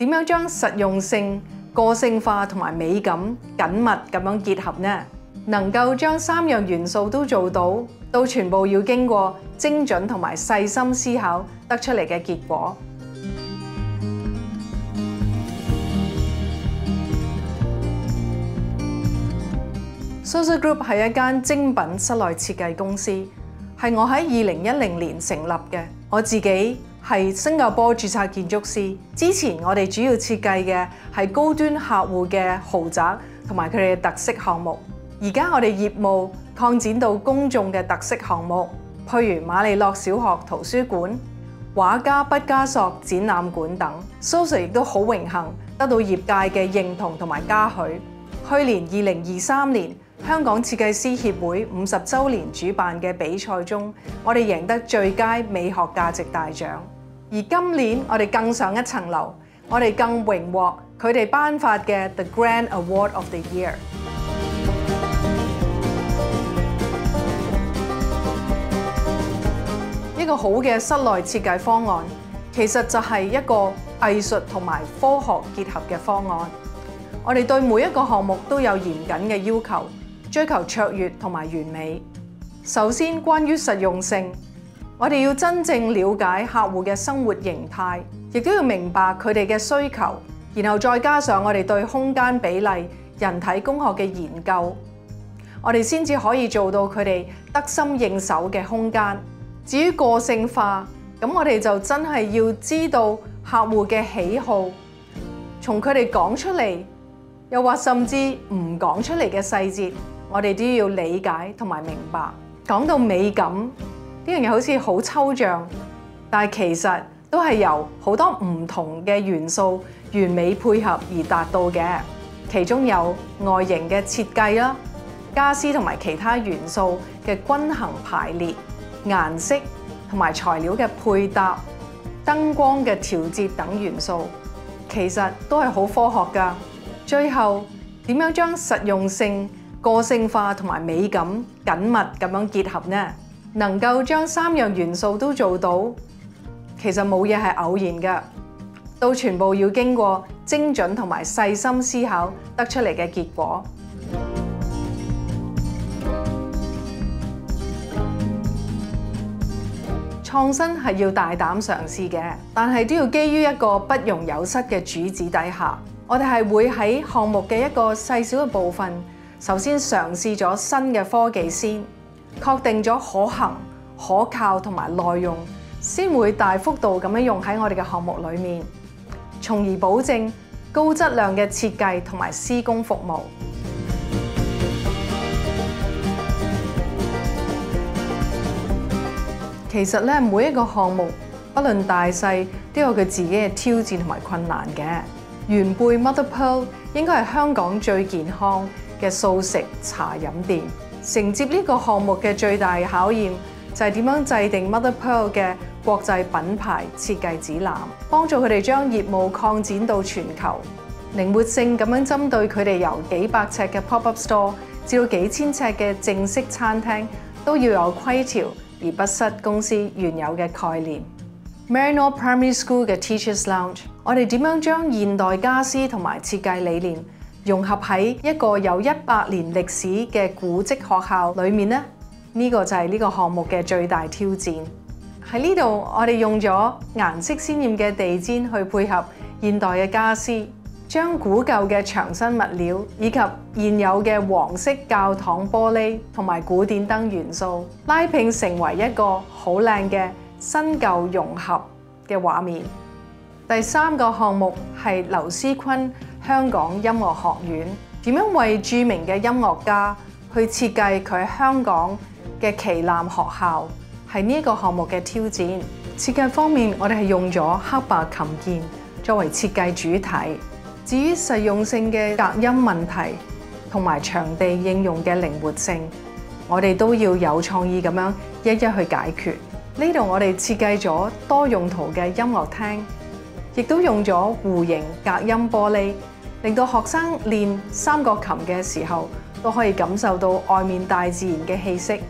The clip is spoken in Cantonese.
點樣將實用性、個性化同埋美感緊密咁樣結合呢？能夠將3樣元素都做到，都全部要經過精準同埋細心思考得出嚟嘅結果。Sosa Group 係一間精品室內設計公司，係我喺2010年成立嘅。我自己係新加坡註冊建築師。之前我哋主要設計嘅係高端客戶嘅豪宅同埋佢哋嘅特色項目。而家我哋業務擴展到公眾嘅特色項目，譬如瑪利諾小學圖書館、畫家畢加索展覽館等。Sosa 亦都好榮幸得到業界嘅認同同埋嘉許。去年2023年，香港設計師協會50週年主辦嘅比賽中，我哋贏得最佳美學價值大獎。而今年我哋更上一層樓，我哋更榮獲佢哋頒發嘅 The Grand Award of the Year。一個好嘅室內設計方案，其實就係一個藝術同埋科學結合嘅方案。我哋對每一個項目都有嚴謹嘅要求，追求卓越同埋完美。首先，關於實用性，我哋要真正了解客戶嘅生活形態，亦都要明白佢哋嘅需求，然後再加上我哋對空間比例、人體工學嘅研究，我哋先至可以做到佢哋得心應手嘅空間。至於個性化，咁我哋就真係要知道客戶嘅喜好，從佢哋講出嚟，又或甚至唔講出嚟嘅細節，我哋都要理解同埋明白。講到美感，呢樣嘢好似好抽象，但係其實都係由好多唔同嘅元素完美配合而達到嘅。其中有外形嘅設計啦、家私同埋其他元素嘅均衡排列、顏色同埋材料嘅配搭、燈光嘅調節等元素，其實都係好科學㗎。最後點樣將實用性、個性化同埋美感緊密咁樣結合呢？能夠將3樣元素都做到，其實冇嘢係偶然嘅，都全部要經過精準同埋細心思考得出嚟嘅結果。創新係要大膽嘗試嘅，但係都要基於一個不容有失嘅主旨底下。我哋係會喺項目嘅一個細小嘅部分，首先嘗試咗新嘅科技先，確定咗可行、可靠同埋耐用，先會大幅度咁樣用喺我哋嘅項目裡面，從而保證高質量嘅設計同埋施工服務。其實咧，每一個項目，不論大細，都有佢自己嘅挑戰同埋困難嘅。原貝 Mother Pearl 應該係香港最健康嘅素食茶飲店。承接呢個項目嘅最大考驗就係點樣制定 Mother Pearl 嘅國際品牌設計指南，幫助佢哋將業務擴展到全球，靈活性咁樣針對佢哋由幾百尺嘅 pop-up store 至到幾千尺嘅正式餐廳，都要有規條而不失公司原有嘅概念。Maryknoll Primary School 嘅 Teachers Lounge， 我哋點樣將現代家私同埋設計理念融合喺一個有100年歷史嘅古蹟學校裏面呢？呢個就係呢個項目嘅最大挑戰。喺呢度，我哋用咗顏色鮮豔嘅地氈去配合現代嘅家私，將古舊嘅牆身物料以及現有嘅黃色教堂玻璃同埋古典燈元素拉拼成為一個好靚嘅新舊融合嘅畫面。第3個項目係劉思坤香港音樂學院，點樣為著名嘅音樂家去設計佢喺香港嘅旗艦學校，係呢一個項目嘅挑戰。設計方面，我哋係用咗黑白琴鍵作為設計主體。至於實用性嘅隔音問題同埋場地應用嘅靈活性，我哋都要有創意咁樣一一去解決。呢度我哋設計咗多用途嘅音樂廳，亦都用咗弧形隔音玻璃，令到學生練3個琴嘅時候都可以感受到外面大自然嘅氣息。